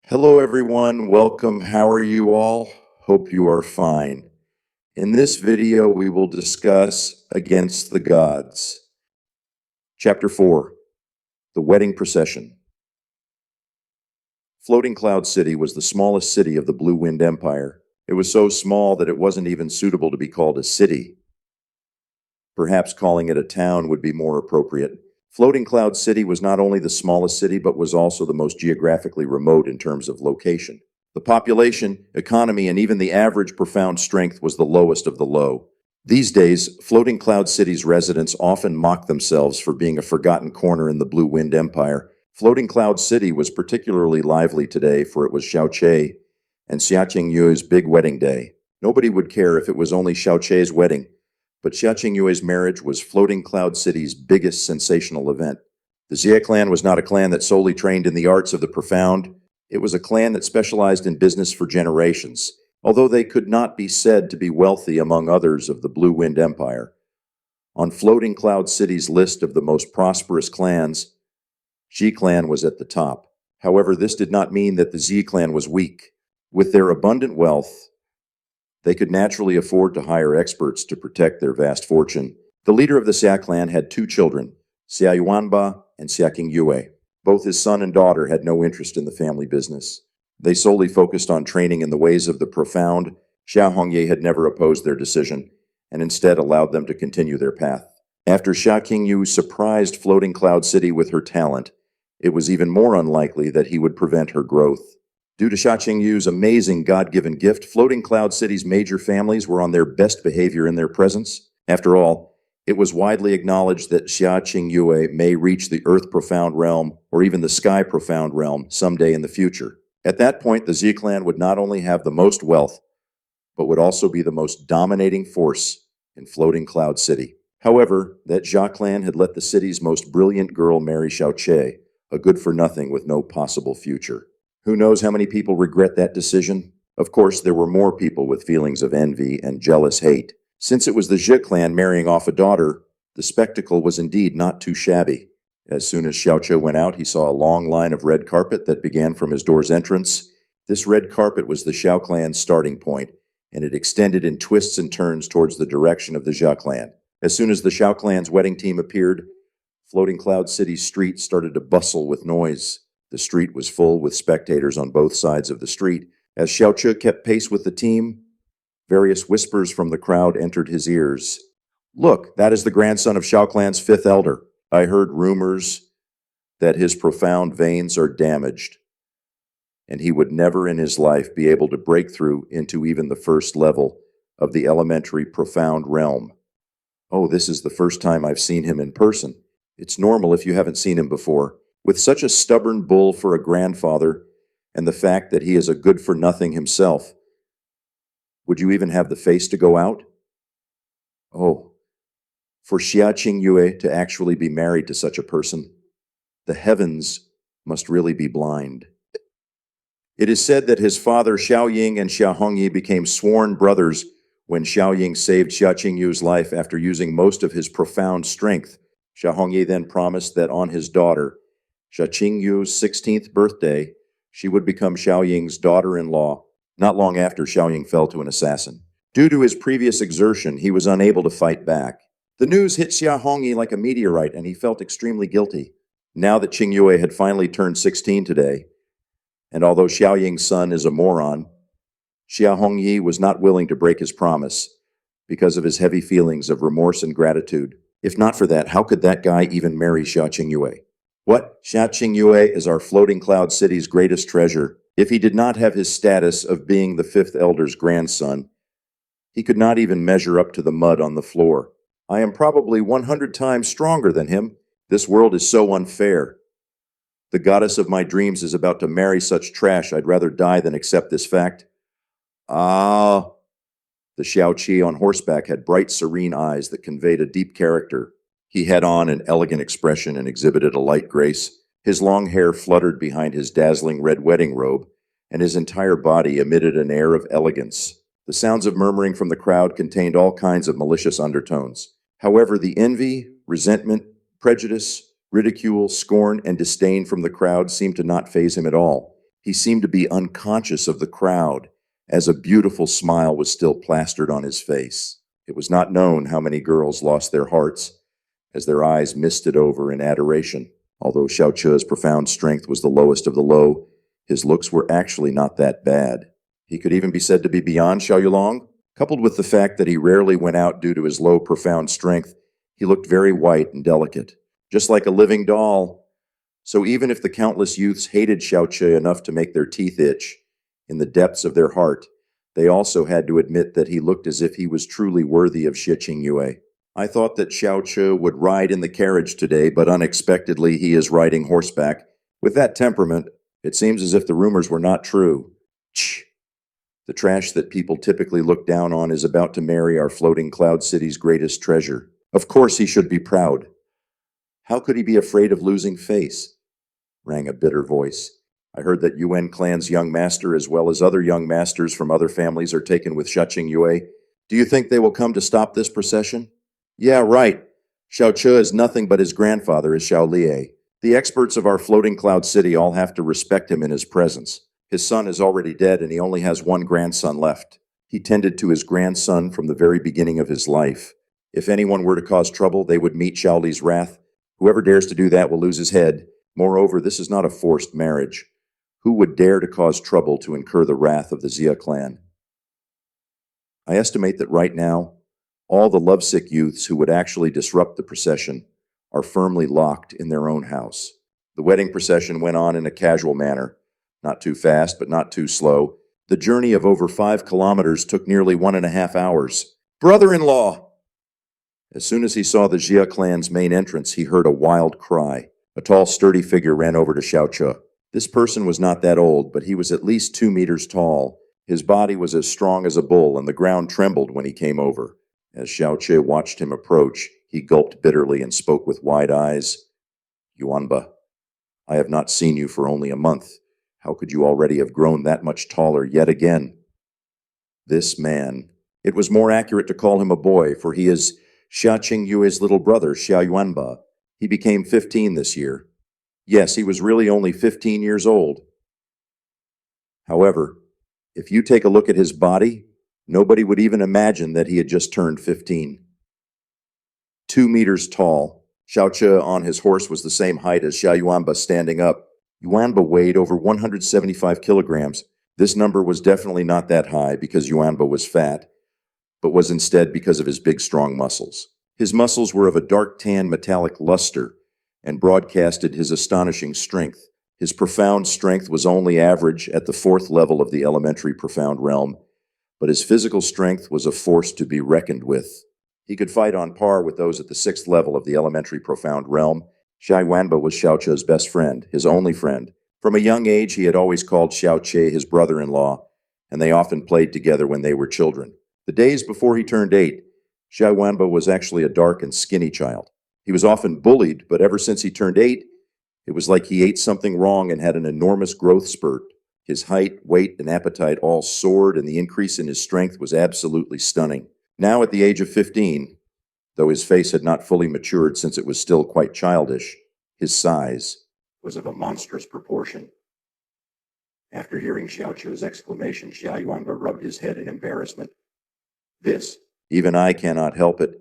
Hello, everyone. Welcome. How are you all? Hope you are fine. In this video, we will discuss Against the Gods. Chapter 4 The Wedding Procession. Floating Cloud City was the smallest city of the Blue Wind Empire. It was so small that it wasn't even suitable to be called a city. Perhaps calling it a town would be more appropriate. Floating Cloud City was not only the smallest city, but was also the most geographically remote in terms of location. The population, economy, and even the average profound strength was the lowest of the low. These days, Floating Cloud City's residents often mock themselves for being a forgotten corner in the Blue Wind Empire. Floating Cloud City was particularly lively today, for it was Xiaoqie and Xia Qingyue's big wedding day. Nobody would care if it was only Xiaoqie's wedding, but Xia Qingyue's marriage was Floating Cloud City's biggest sensational event. The Xie clan was not a clan that solely trained in the arts of the profound. It was a clan that specialized in business for generations, although they could not be said to be wealthy among others of the Blue Wind Empire. On Floating Cloud City's list of the most prosperous clans, Xi clan was at the top. However, this did not mean that the Xi clan was weak. With their abundant wealth, they could naturally afford to hire experts to protect their vast fortune. The leader of the Xia clan had two children, Xia Yuanba and Xia Qingyue. Both his son and daughter had no interest in the family business. They solely focused on training in the ways of the profound. Xia Hongye had never opposed their decision, and instead allowed them to continue their path. After Xia Qingyu surprised Floating Cloud City with her talent, it was even more unlikely that he would prevent her growth. Due to Xia Qingyu's amazing God-given gift, Floating Cloud City's major families were on their best behavior in their presence. After all, it was widely acknowledged that Xia Qingyue may reach the Earth Profound Realm or even the Sky Profound Realm someday in the future. At that point, the Xi clan would not only have the most wealth, but would also be the most dominating force in Floating Cloud City. However, that Xia clan had let the city's most brilliant girl marry Xiaoqie, a good-for-nothing with no possible future. Who knows how many people regret that decision? Of course, there were more people with feelings of envy and jealous hate. Since it was the Zhe clan marrying off a daughter, the spectacle was indeed not too shabby. As soon as Xiaoqiu went out, he saw a long line of red carpet that began from his door's entrance. This red carpet was the Xiao clan's starting point, and it extended in twists and turns towards the direction of the Xia clan. As soon as the Xiao clan's wedding team appeared, Floating Cloud City's streets started to bustle with noise. The street was full with spectators on both sides of the street. As Xiaoqiu kept pace with the team, various whispers from the crowd entered his ears. "Look, that is the grandson of Xiao clan's fifth elder. I heard rumors that his profound veins are damaged, and he would never in his life be able to break through into even the first level of the elementary profound realm. Oh, this is the first time I've seen him in person. It's normal if you haven't seen him before. With such a stubborn bull for a grandfather, and the fact that he is a good-for-nothing himself, would you even have the face to go out? Oh, for Xia Qingyue to actually be married to such a person, the heavens must really be blind." It is said that his father Xiao Ying and Xia Hongyi became sworn brothers when Xiao Ying saved Xia Qingyu's life after using most of his profound strength. Xia Hongyi then promised that on his daughter, Xia Qingyu's 16th birthday, she would become Xiao Ying's daughter-in-law. Not long after, Xiao Ying fell to an assassin. Due to his previous exertion, he was unable to fight back. The news hit Xia Hongyi like a meteorite, and he felt extremely guilty. Now that Qingyue had finally turned 16 today, and although Xiao Ying's son is a moron, Xia Hongyi was not willing to break his promise because of his heavy feelings of remorse and gratitude. If not for that, how could that guy even marry Xia Qingyue? What? Xia Qingyue is our Floating Cloud City's greatest treasure. If he did not have his status of being the fifth elder's grandson, he could not even measure up to the mud on the floor. I am probably 100 times stronger than him. This world is so unfair. The goddess of my dreams is about to marry such trash. I'd rather die than accept this fact. Ah. The Xiao Qi on horseback had bright, serene eyes that conveyed a deep character. He had on an elegant expression and exhibited a light grace. His long hair fluttered behind his dazzling red wedding robe, and his entire body emitted an air of elegance. The sounds of murmuring from the crowd contained all kinds of malicious undertones. However, the envy, resentment, prejudice, ridicule, scorn, and disdain from the crowd seemed to not faze him at all. He seemed to be unconscious of the crowd, as a beautiful smile was still plastered on his face. It was not known how many girls lost their hearts as their eyes misted over in adoration. Although Xiao Chu's profound strength was the lowest of the low, his looks were actually not that bad. He could even be said to be beyond Xiao Yulong. Coupled with the fact that he rarely went out due to his low, profound strength, he looked very white and delicate, just like a living doll. So even if the countless youths hated Xiao Chu enough to make their teeth itch, in the depths of their heart, they also had to admit that he looked as if he was truly worthy of Xie Qingyue. I thought that Xiao Chu would ride in the carriage today, but unexpectedly he is riding horseback. With that temperament, it seems as if the rumors were not true. Shh! The trash that people typically look down on is about to marry our floating cloud city's greatest treasure. Of course he should be proud. How could he be afraid of losing face? Rang a bitter voice. I heard that Yuan clan's young master as well as other young masters from other families are taken with Xia Qingyue. Do you think they will come to stop this procession? Yeah, right. Xiao Chu is nothing but his grandfather is Xiao Lie. The experts of our floating cloud city all have to respect him in his presence. His son is already dead and he only has one grandson left. He tended to his grandson from the very beginning of his life. If anyone were to cause trouble, they would meet Xiao Li's wrath. Whoever dares to do that will lose his head. Moreover, this is not a forced marriage. Who would dare to cause trouble to incur the wrath of the Xia clan? I estimate that right now, all the lovesick youths who would actually disrupt the procession are firmly locked in their own house. The wedding procession went on in a casual manner, not too fast, but not too slow. The journey of over 5 kilometers took nearly 1.5 hours. Brother-in-law! As soon as he saw the Xia clan's main entrance, he heard a wild cry. A tall, sturdy figure ran over to Xiao Chu. This person was not that old, but he was at least 2 meters tall. His body was as strong as a bull, and the ground trembled when he came over. As Xiao Chu watched him approach, he gulped bitterly and spoke with wide eyes. Yuanba, I have not seen you for only a month. How could you already have grown that much taller yet again? This man, it was more accurate to call him a boy, for he is Xia Qingyue's little brother, Xia Yuanba. He became 15 this year. Yes, he was really only 15 years old. However, if you take a look at his body, nobody would even imagine that he had just turned 15. 2 meters tall, Xiao Chu on his horse was the same height as Xia Yuanba standing up. Yuanba weighed over 175 kilograms. This number was definitely not that high because Yuanba was fat, but was instead because of his big, strong muscles. His muscles were of a dark tan metallic luster and broadcasted his astonishing strength. His profound strength was only average at the 4th level of the elementary profound realm, but his physical strength was a force to be reckoned with. He could fight on par with those at the 6th level of the elementary profound realm. Xia Yuanba was Xiao Chu's best friend, his only friend. From a young age, he had always called Xiao Chu his brother-in-law, and they often played together when they were children. The days before he turned 8, Xia Yuanba was actually a dark and skinny child. He was often bullied, but ever since he turned 8, it was like he ate something wrong and had an enormous growth spurt. His height, weight, and appetite all soared, and the increase in his strength was absolutely stunning. Now at the age of 15, though his face had not fully matured since it was still quite childish, his size was of a monstrous proportion. After hearing Xiao Chu's exclamation, Xia Yuanba rubbed his head in embarrassment. This, even I cannot help it.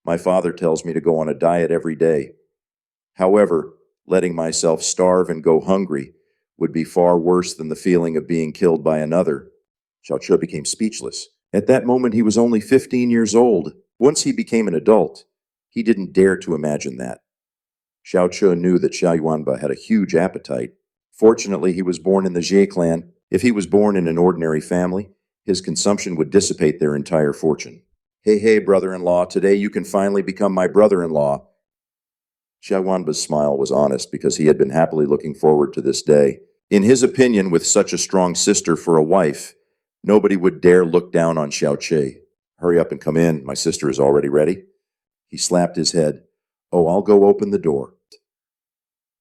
My father tells me to go on a diet every day. However, letting myself starve and go hungry would be far worse than the feeling of being killed by another. Xiao Chu became speechless. At that moment, he was only 15 years old. Once he became an adult, he didn't dare to imagine that. Xiao Chu knew that Xia Yuanba had a huge appetite. Fortunately, he was born in the Jie clan. If he was born in an ordinary family, his consumption would dissipate their entire fortune. Hey, brother-in-law, today you can finally become my brother-in-law. Xia Yuanba's smile was honest because he had been happily looking forward to this day. In his opinion, with such a strong sister for a wife, nobody would dare look down on Xiao Chu. Hurry up and come in. My sister is already ready. He slapped his head. Oh, I'll go open the door.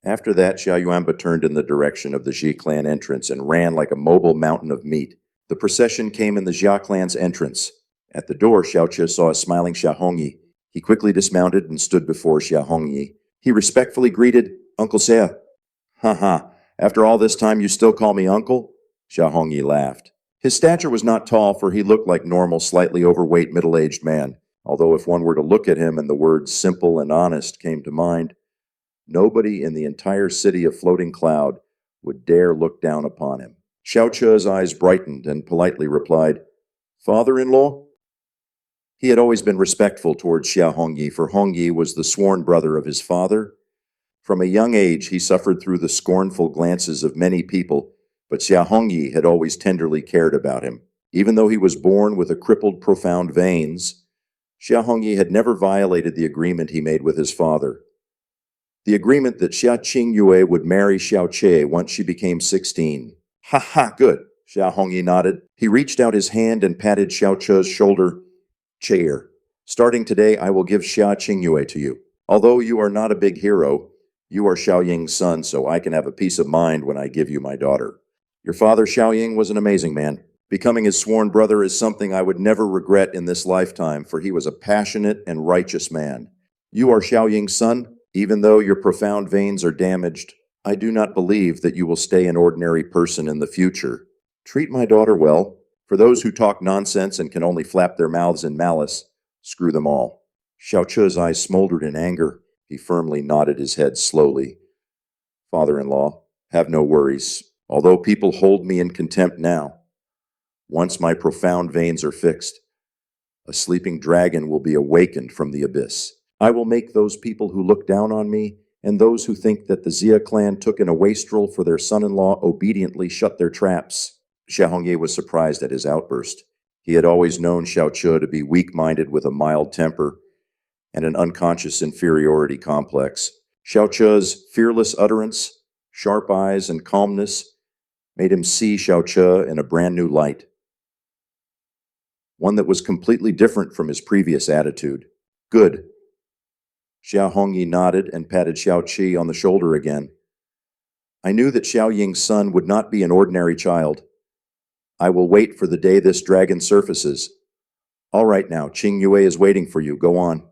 After that, Xia Yuanba turned in the direction of the Xi clan entrance and ran like a mobile mountain of meat. The procession came in the Xia clan's entrance. At the door, Xiao Chu saw a smiling Xia Hongyi. He quickly dismounted and stood before Xia Hongyi. He respectfully greeted Uncle Xia. Ha ha, After all this time, you still call me uncle? Xiao Hongyi laughed. His stature was not tall, for he looked like normal, slightly overweight, middle-aged man. Although if one were to look at him and the words simple and honest came to mind, nobody in the entire city of Floating Cloud would dare look down upon him. Xiao Che's eyes brightened and politely replied, "Father-in-law?" He had always been respectful towards Xiao Hongyi, for Hongyi was the sworn brother of his father. From a young age, he suffered through the scornful glances of many people, but Xiao Hongyi had always tenderly cared about him. Even though he was born with a crippled profound veins, Xiao Hongyi had never violated the agreement he made with his father. The agreement that Xia Qingyue would marry Xiao Che once she became 16. Ha ha, good. Xiao Hongyi nodded. He reached out his hand and patted Xiao Che's shoulder. Chair. Starting today, I will give Xia Qingyue to you. Although you are not a big hero, you are Xiao Ying's son, so I can have a peace of mind when I give you my daughter. Your father, Xiao Ying, was an amazing man. Becoming his sworn brother is something I would never regret in this lifetime, for he was a passionate and righteous man. You are Xiao Ying's son. Even though your profound veins are damaged, I do not believe that you will stay an ordinary person in the future. Treat my daughter well. For those who talk nonsense and can only flap their mouths in malice, screw them all. Xiao Che's eyes smoldered in anger. He firmly nodded his head slowly. Father-in-law, have no worries. Although people hold me in contempt now, once my profound veins are fixed, a sleeping dragon will be awakened from the abyss. I will make those people who look down on me and those who think that the Xia clan took in a wastrel for their son-in-law obediently shut their traps. Xiao Hongyi was surprised at his outburst. He had always known Xiao Che to be weak-minded with a mild temper and an unconscious inferiority complex. Xiao Che's fearless utterance, sharp eyes, and calmness made him see Xiao Che in a brand new light, one that was completely different from his previous attitude. Good. Xiao Hongyi nodded and patted Xiao Qi on the shoulder again. I knew that Xiao Ying's son would not be an ordinary child. I will wait for the day this dragon surfaces. All right now, Qing Yue is waiting for you. Go on.